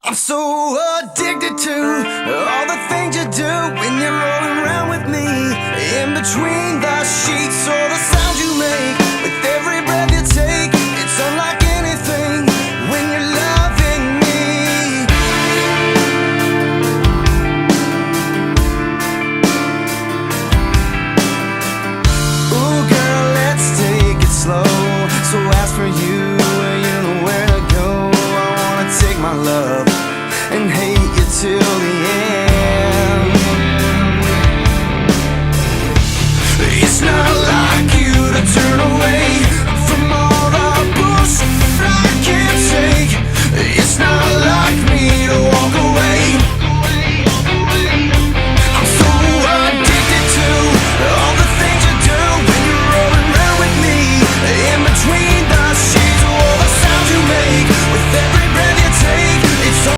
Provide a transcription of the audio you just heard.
I'm so addicted to all the things you do when you're rolling around with me. In between the sheets, all the sounds you make with every breath you take. It's unlike anything when you're loving me. Ooh, girl, let's take it slow. So as for you, you know where to go. I wanna take my love and hate you till the